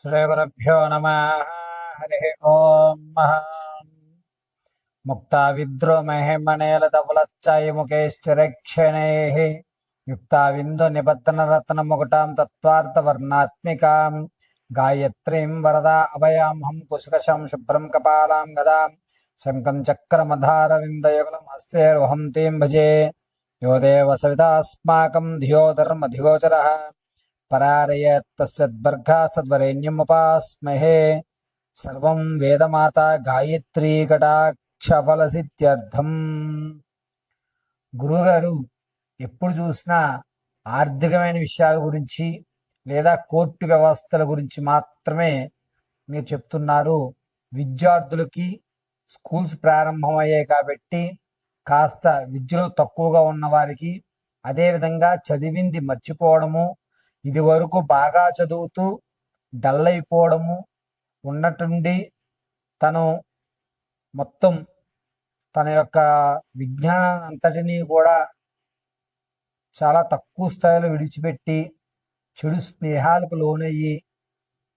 శ్రీగురుభ్యో నమః. హరి ఓం. ముక్తా విద్రోమహిమణేలధవలచ్చాయముఖైశ్చిరక్షణైః యుక్తా విందు నిబద్ధనరత్నముకుటాం తత్వార్థవర్ణాత్మికాం గాయత్రీం వరదా అభయామహం కుశకశం శుభ్రం కపాలాం గదాం శంఖం చక్రమధారవిందయుగలం హస్తేర్వహం తీం భజే. యో దేవ సవితాస్మాకం ధియో ధర్మధిగోచరః పరారయత్తస్యద్బర్గాస్తద్వరేణ్యముపాస్మహే. సర్వం వేదమాత గాయత్రీ కటాక్షఫలసిద్ధ్యర్థం. గురువుగారు ఎప్పుడు చూసినా ఆర్థికమైన విషయాల గురించి లేదా కోర్టు వ్యవస్థల గురించి మాత్రమే మీరు చెప్తున్నారు. విద్యార్థులకి స్కూల్స్ ప్రారంభమయ్యాయి కాబట్టి కాస్త విద్యలో తక్కువగా ఉన్న వారికి, అదేవిధంగా చదివింది మర్చిపోవడము, ఇది వరకు బాగా చదువుతూ డల్ అయిపోవడము, ఉన్నట్టుండి తను మొత్తం తన యొక్క విజ్ఞానాన్ని అంతటినీ కూడా చాలా తక్కువ స్థాయిలో విడిచిపెట్టి చెడు స్నేహాలకు లోనయ్యి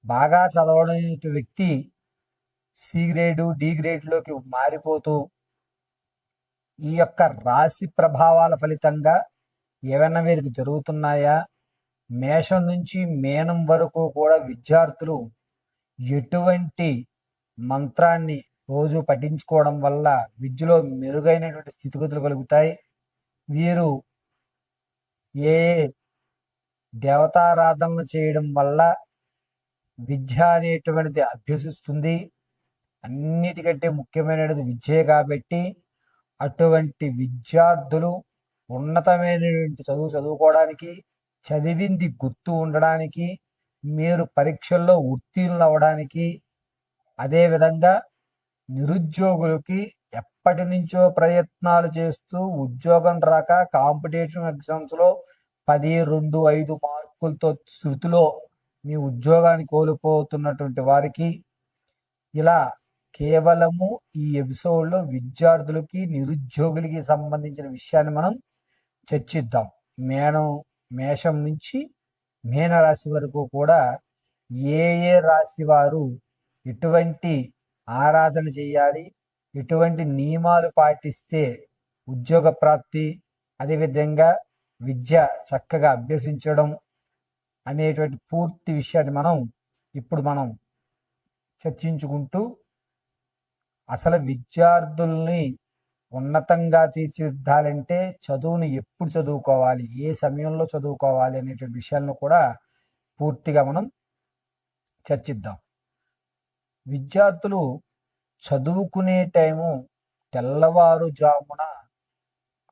బాగా చదవడం వ్యక్తి సి గ్రేడు డి గ్రేడ్లోకి మారిపోతూ ఈ యొక్క రాశి ప్రభావాల ఫలితంగా ఏమైనా వీరికి జరుగుతున్నాయా? మేషం నుంచి మీనం వరకు కూడా విద్యార్థులు ఎటువంటి మంత్రాన్ని రోజు పఠించుకోవడం వల్ల విద్యలో మెరుగైనటువంటి స్థితిగతులు కలుగుతాయి? వీరు ఏ దేవతారాధనలు చేయడం వల్ల విద్య అనేటువంటిది అభ్యసిస్తుంది? అన్నిటికంటే ముఖ్యమైనది విద్యే కాబట్టి అటువంటి విద్యార్థులు ఉన్నతమైనటువంటి చదువు చదువుకోవడానికి, చదివింది గుర్తు ఉండడానికి, మీరు పరీక్షల్లో ఉత్తీర్ణులు అవ్వడానికి, అదేవిధంగా నిరుద్యోగులకి ఎప్పటి నుంచో ప్రయత్నాలు చేస్తూ ఉద్యోగం రాక కాంపిటేటివ్ ఎగ్జామ్స్లో 10, 2, 5 మార్కులతో శృతిలో మీ ఉద్యోగాన్ని కోల్పోతున్నటువంటి వారికి ఇలా కేవలము ఈ ఎపిసోడ్లో విద్యార్థులకి నిరుద్యోగులకి సంబంధించిన విషయాన్ని మనం చర్చిద్దాం. మేషం నుంచి మీనరాశి వరకు కూడా ఏ ఏ రాశి వారు ఎటువంటి ఆరాధన చేయాలి, ఎటువంటి నియమాలు పాటిస్తే ఉద్యోగ ప్రాప్తి, అదేవిధంగా విద్య చక్కగా అభ్యసించడం అనేటువంటి పూర్తి విషయాన్ని ఇప్పుడు మనం చర్చించుకుంటూ అసలు విద్యార్థుల్ని ఉన్నతంగా తీర్చిదిద్దాలంటే చదువుని ఎప్పుడు చదువుకోవాలి, ఏ సమయంలో చదువుకోవాలి అనేటువంటి విషయాలను కూడా పూర్తిగా మనం చర్చిద్దాం. విద్యార్థులు చదువుకునే టైము తెల్లవారుజామున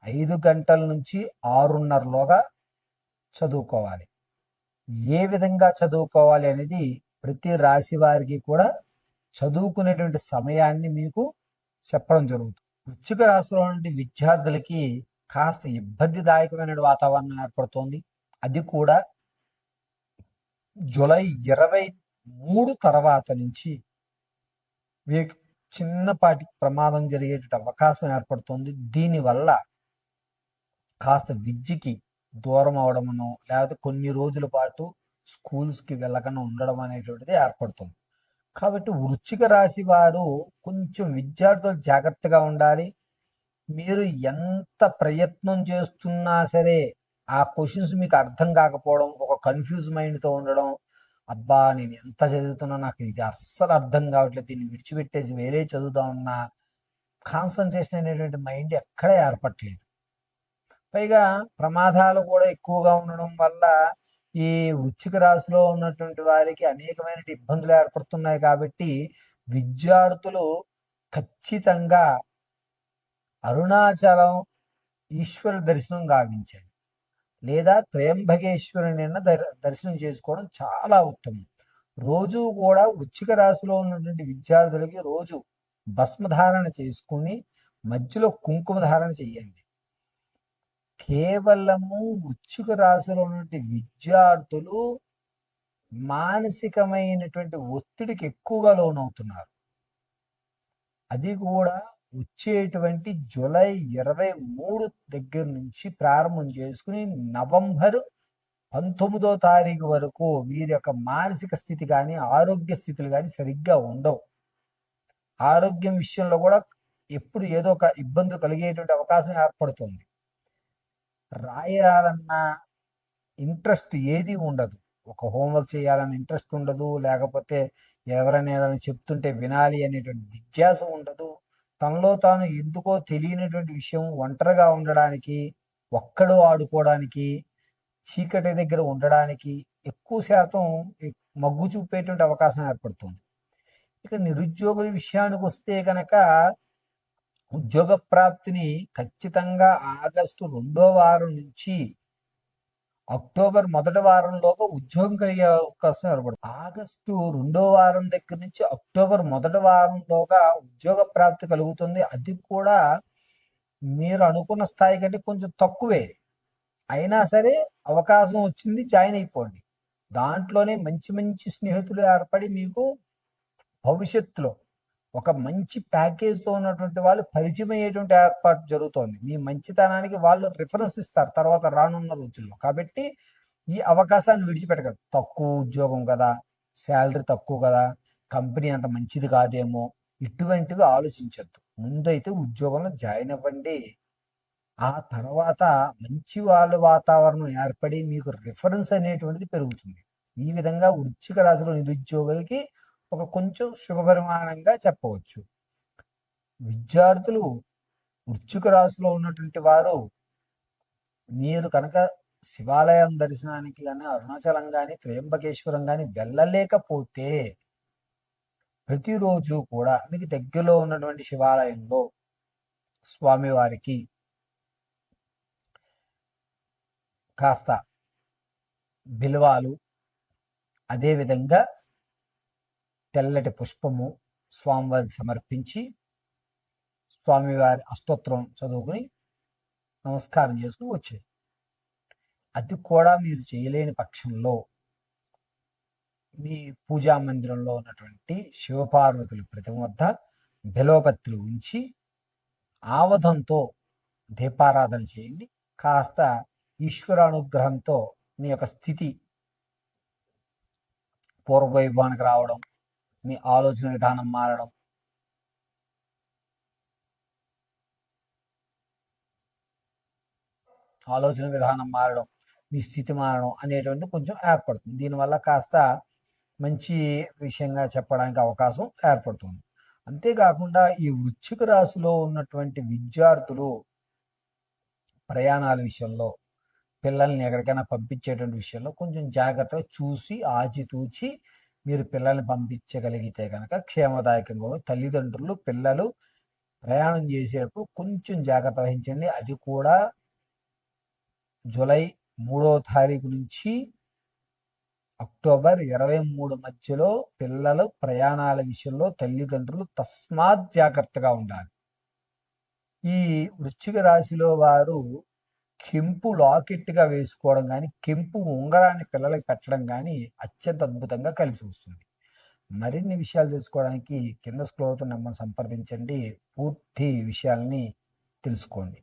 5 గంటల నుంచి 6:30లోగా చదువుకోవాలి. ఏ విధంగా చదువుకోవాలి అనేది ప్రతి రాశి వారికి కూడా చదువుకునేటువంటి సమయాన్ని మీకు చెప్పడం జరుగుతుంది. వృశ్చిక రాశిలో నుండి విద్యార్థులకి కాస్త ఇబ్బందిదాయకమైన వాతావరణం ఏర్పడుతోంది. అది కూడా జూలై 23 తర్వాత నుంచి వీరికి చిన్నపాటి ప్రమాదం జరిగేటువంటి అవకాశం ఏర్పడుతుంది. దీనివల్ల కాస్త విద్యకి దూరం అవడమనో లేకపోతే కొన్ని రోజుల పాటు స్కూల్స్కి వెళ్ళకుండా ఉండడం అనేటువంటిది ఏర్పడుతుంది. కాబట్టి వృశ్చిక రాశి వారు కొంచెం విద్యార్థులు జాగ్రత్తగా ఉండాలి. మీరు ఎంత ప్రయత్నం చేస్తున్నా సరే ఆ క్వశ్చన్స్ మీకు అర్థం కాకపోవడం, ఒక కన్ఫ్యూజ్ మైండ్తో ఉండడం, అబ్బా నేను ఎంత చదువుతున్నా నాకు ఇది అస్సలు అర్థం కావట్లేదు, దీన్ని విడిచిపెట్టేసి వేరే చదువుదామన్నా కాన్సన్ట్రేషన్ అనేటువంటి మైండ్ ఎక్కడే ఏర్పడలేదు. పైగా ప్రమాదాలు కూడా ఎక్కువగా ఉండడం వల్ల ఈ వృశ్చిక రాశిలో ఉన్నటువంటి వారికి అనేకమైన ఇబ్బందులు ఏర్పడుతున్నాయి. కాబట్టి విద్యార్థులు ఖచ్చితంగా అరుణాచలం ఈశ్వర దర్శనం గావించండి, లేదా త్రయంబకేశ్వరుని దర్శనం చేసుకోవడం చాలా ఉత్తమం. రోజు కూడా వృశ్చిక రాశిలో ఉన్నటువంటి విద్యార్థులకి రోజు భస్మధారణ చేసుకుని మధ్యలో కుంకుమ ధారణ చేయండి. కేవలము వృశ్చిక రాశిలో ఉన్నటువంటి విద్యార్థులు మానసికమైనటువంటి ఒత్తిడికి ఎక్కువగా లోనవుతున్నారు. అది కూడా వచ్చేటువంటి జూలై 23 దగ్గర నుంచి ప్రారంభం చేసుకుని నవంబర్ 19వ తారీఖు వరకు వీరి యొక్క మానసిక స్థితి కానీ ఆరోగ్య స్థితులు కానీ సరిగ్గా ఉండవు. ఆరోగ్యం విషయంలో కూడా ఎప్పుడు ఏదో ఒక ఇబ్బందులు కలిగేటువంటి అవకాశం ఏర్పడుతుంది. రాయాలన్న ఇంట్రెస్ట్ ఏది ఉండదు. ఒక హోంవర్క్ చేయాలని ఇంట్రెస్ట్ ఉండదు, లేకపోతే ఎవరైనా ఏదైనా చెప్తుంటే వినాలి అనేటువంటి జిజ్ఞాస ఉండదు. తనలో తాను ఎందుకో తెలియనటువంటి విషయం ఒంటరిగా ఉండడానికి, ఒక్కడు ఆడుకోవడానికి, చీకటి దగ్గర ఉండడానికి ఎక్కువ శాతం మగ్గు చూపేటువంటి అవకాశం ఏర్పడుతుంది. ఇక నిరుద్యోగుల విషయానికి వస్తే కనుక ఉద్యోగ ప్రాప్తిని ఖచ్చితంగా ఆగస్టు 2వ వారం నుంచి అక్టోబర్ 1వ వారంలోగా ఉద్యోగం కలిగే అవకాశం ఏర్పడుతుంది. ఆగస్టు 2వ వారం దగ్గర నుంచి అక్టోబర్ 1వ వారంలోగా ఉద్యోగ ప్రాప్తి కలుగుతుంది. అది కూడా మీరు అనుకున్న స్థాయి కంటే కొంచెం తక్కువే అయినా సరే అవకాశం వచ్చింది, జాయిన్ అయిపోండి. దాంట్లోనే మంచి మంచి స్నేహితులు ఏర్పడి మీకు భవిష్యత్తులో ఒక మంచి ప్యాకేజ్తో ఉన్నటువంటి వాళ్ళు పరిచయం అయ్యేటువంటి ఏర్పాటు జరుగుతోంది. మీ మంచితనానికి వాళ్ళు రిఫరెన్స్ ఇస్తారు తర్వాత రానున్న రోజుల్లో. కాబట్టి ఈ అవకాశాన్ని విడిచిపెట్టగలరు. తక్కువ ఉద్యోగం కదా, శాలరీ తక్కువ కదా, కంపెనీ అంత మంచిది కాదేమో, ఇటువంటివి ఆలోచించద్దు. ముందైతే ఉద్యోగంలో జాయిన్ అవ్వండి. ఆ తర్వాత మంచి వాళ్ళ వాతావరణం ఏర్పడి మీకు రిఫరెన్స్ అనేటువంటిది పెరుగుతుంది. ఈ విధంగా వృశ్చిక రాశిలో నిరుద్యోగులకి ఒక కొంచెం శుభపరిమాణంగా చెప్పవచ్చు. విద్యార్థులు వృశ్చిక రాశిలో ఉన్నటువంటి వారు మీరు కనుక శివాలయం దర్శనానికి కానీ, అరుణాచలం కానీ, త్రయంబకేశ్వరం కానీ వెళ్ళలేకపోతే ప్రతిరోజు కూడా మీకు దగ్గరలో ఉన్నటువంటి శివాలయంలో స్వామివారికి కాస్త బిల్వాలు, అదేవిధంగా తెల్లటి పుష్పము స్వామివారికి సమర్పించి స్వామివారి అష్టోత్తరం చదువుకుని నమస్కారం చేసుకుని వచ్చేది. అది కూడా మీరు చేయలేని పక్షంలో మీ పూజా మందిరంలో ఉన్నటువంటి శివపార్వతుల ప్రతిమ వద్ద బిల్వపత్రులు ఉంచి ఆవధంతో దీపారాధన చేయండి. కాస్త ఈశ్వరానుగ్రహంతో మీ యొక్క స్థితి పూర్వవైభవానికి రావడం, మీ ఆలోచన విధానం మారడం, మీ స్థితి మారడం అనేటువంటిది కొంచెం ఏర్పడుతుంది. దీనివల్ల కాస్త మంచి విషయంగా చెప్పడానికి అవకాశం ఏర్పడుతుంది. అంతేకాకుండా ఈ వృశ్చిక రాశిలో ఉన్నటువంటి విద్యార్థులు ప్రయాణాల విషయంలో, పిల్లల్ని ఎక్కడికైనా పంపించేటువంటి విషయంలో కొంచెం జాగ్రత్తగా చూసి ఆచితూచి మీరు పిల్లల్ని పంపించగలిగితే కనుక క్షేమదాయకంగా. తల్లిదండ్రులు పిల్లలు ప్రయాణం చేసేటప్పుడు కొంచెం జాగ్రత్త వహించండి. అది కూడా జూలై 3వ తారీఖు నుంచి అక్టోబర్ 23 మధ్యలో పిల్లలు ప్రయాణాల విషయంలో తల్లిదండ్రులు తస్మాత్ జాగ్రత్తగా ఉండాలి. ఈ వృశ్చిక రాశిలో వారు కెంపు లాకెట్గా వేసుకోవడం కానీ, కెంపు ఉంగరాన్ని పిల్లలకి పెట్టడం కానీ అత్యంత అద్భుతంగా కలిసి వస్తుంది. మరిన్ని విషయాలు తెలుసుకోవడానికి కింద స్క్రోల్ అవుతున్న నెంబర్ని సంప్రదించండి. పూర్తి విషయాల్ని తెలుసుకోండి.